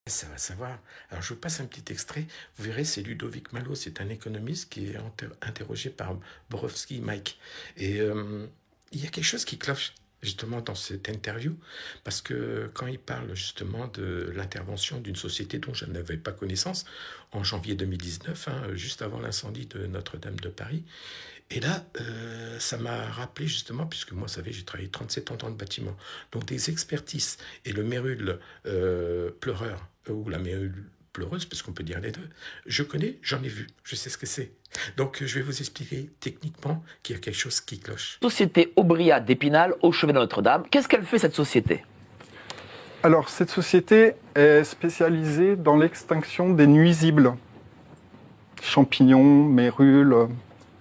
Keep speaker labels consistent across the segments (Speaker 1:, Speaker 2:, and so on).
Speaker 1: Ça va savoir. Alors, je vous passe un petit extrait. Vous verrez, c'est Ludovic Malot, c'est un économiste qui est interrogé par Borowski Mike. Et il y a quelque chose qui cloche justement dans cette interview, parce que quand il parle justement de l'intervention d'une société dont je n'avais pas connaissance, en janvier 2019, juste avant l'incendie de Notre-Dame de Paris, et là, ça m'a rappelé justement, puisque moi, vous savez, j'ai travaillé 37 ans dans le bâtiment, donc des expertises, et le mérule pleureur, ou la mérule pleureuse, parce qu'on peut dire les deux, je connais, j'en ai vu, je sais ce que c'est. Donc, je vais vous expliquer techniquement qu'il y a quelque chose qui cloche.
Speaker 2: Société Aubria d'Épinal, au chevet de Notre-Dame. Qu'est-ce qu'elle fait, cette société?
Speaker 3: Alors, cette société est spécialisée dans l'extinction des nuisibles. Champignons, mérules,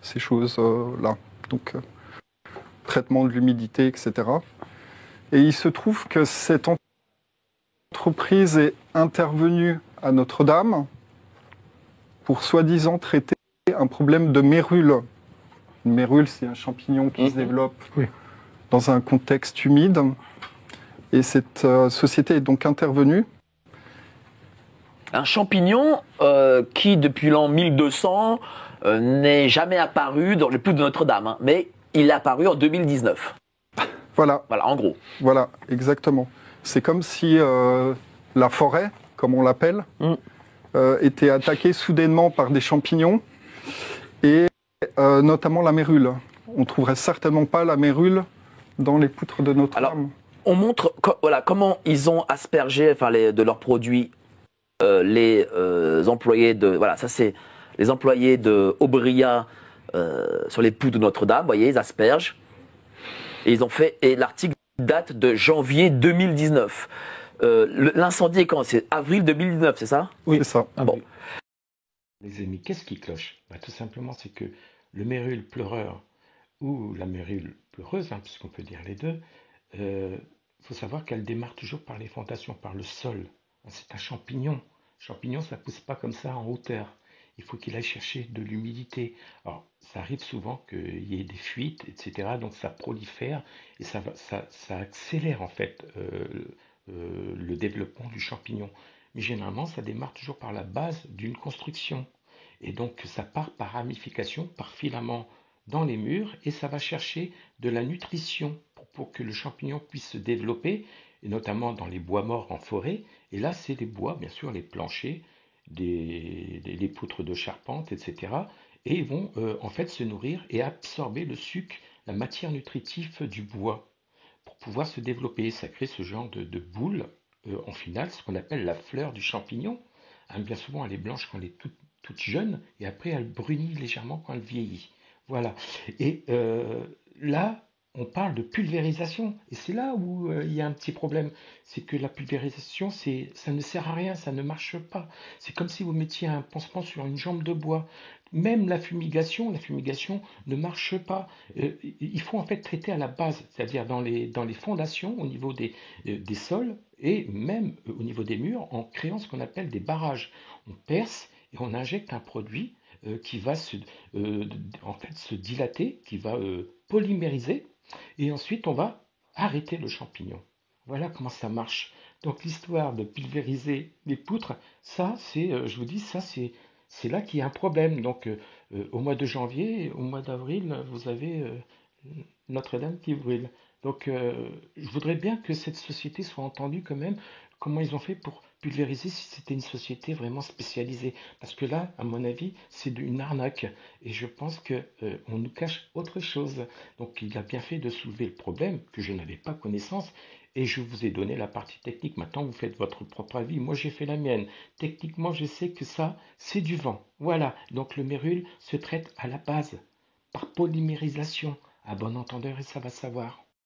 Speaker 3: ces choses-là. Donc, traitement de l'humidité, etc. Et il se trouve que cette entreprise est intervenue à Notre-Dame pour soi-disant traiter un problème de mérule. Une mérule, c'est un champignon qui se développe dans un contexte humide. Et cette société est donc intervenue.
Speaker 2: Un champignon qui, depuis l'an 1200, n'est jamais apparu dans les poutres de Notre-Dame, hein, mais il est apparu en 2019.
Speaker 3: Voilà.
Speaker 2: Voilà, en gros.
Speaker 3: Voilà, exactement. C'est comme si la forêt, comme on l'appelle, était attaquée soudainement par des champignons, et notamment la mérule. On ne trouverait certainement pas la mérule dans les poutres de Notre-Dame.
Speaker 2: Alors, on montre comment ils ont aspergé de leurs produits les employés de... Voilà, ça c'est les employés de Aubria sur les poutres de Notre-Dame. Vous voyez, ils aspergent. Et ils ont fait... Et l'article date de janvier 2019. L'incendie est quand? C'est avril 2019, c'est ça?
Speaker 3: Oui, c'est ça.
Speaker 2: Bon.
Speaker 1: Les amis, qu'est-ce qui cloche? Tout simplement, c'est que le mérule pleureur ou la mérule pleureuse, puisqu'on peut dire les deux, faut savoir qu'elle démarre toujours par les fondations, par le sol. C'est un champignon. Champignon, ça ne pousse pas comme ça en hauteur. Il faut qu'il aille chercher de l'humidité. Alors, ça arrive souvent qu'il y ait des fuites, etc. Donc, ça prolifère et ça accélère en fait le développement du champignon. Mais généralement, ça démarre toujours par la base d'une construction. Et donc, ça part par ramification, par filament dans les murs, et ça va chercher de la nutrition pour que le champignon puisse se développer, et notamment dans les bois morts en forêt. Et là, c'est les bois, bien sûr, les planchers, les poutres de charpente, etc. Et ils vont en fait se nourrir et absorber le suc, la matière nutritive du bois pour pouvoir se développer. Ça crée ce genre de boule, en finale, ce qu'on appelle la fleur du champignon. Bien souvent, elle est blanche quand elle est toute jeune, et après, elle brunit légèrement quand elle vieillit. Voilà. Et là, on parle de pulvérisation. Et c'est là où il y a un petit problème. C'est que la pulvérisation, ça ne sert à rien, ça ne marche pas. C'est comme si vous mettiez un pansement sur une jambe de bois. Même la fumigation ne marche pas. Il faut en fait traiter à la base, c'est-à-dire dans les fondations, au niveau des sols, et même au niveau des murs, en créant ce qu'on appelle des barrages. On perce et on injecte un produit qui va en fait se dilater, qui va polymériser, et ensuite on va arrêter le champignon. Voilà comment ça marche. Donc l'histoire de pulvériser les poutres, ça c'est, je vous dis, ça c'est là qu'il y a un problème. Donc au mois de janvier, au mois d'avril, vous avez Notre-Dame qui brûle. Donc je voudrais bien que cette société soit entendue quand même, comment ils ont fait pour pulvériser si c'était une société vraiment spécialisée. Parce que là, à mon avis, c'est une arnaque. Et je pense qu'on nous cache autre chose. Donc il a bien fait de soulever le problème, que je n'avais pas connaissance. Et je vous ai donné la partie technique. Maintenant, vous faites votre propre avis. Moi, j'ai fait la mienne. Techniquement, je sais que ça, c'est du vent. Voilà. Donc le mérule se traite à la base, par polymérisation. À bon entendeur, et ça va savoir.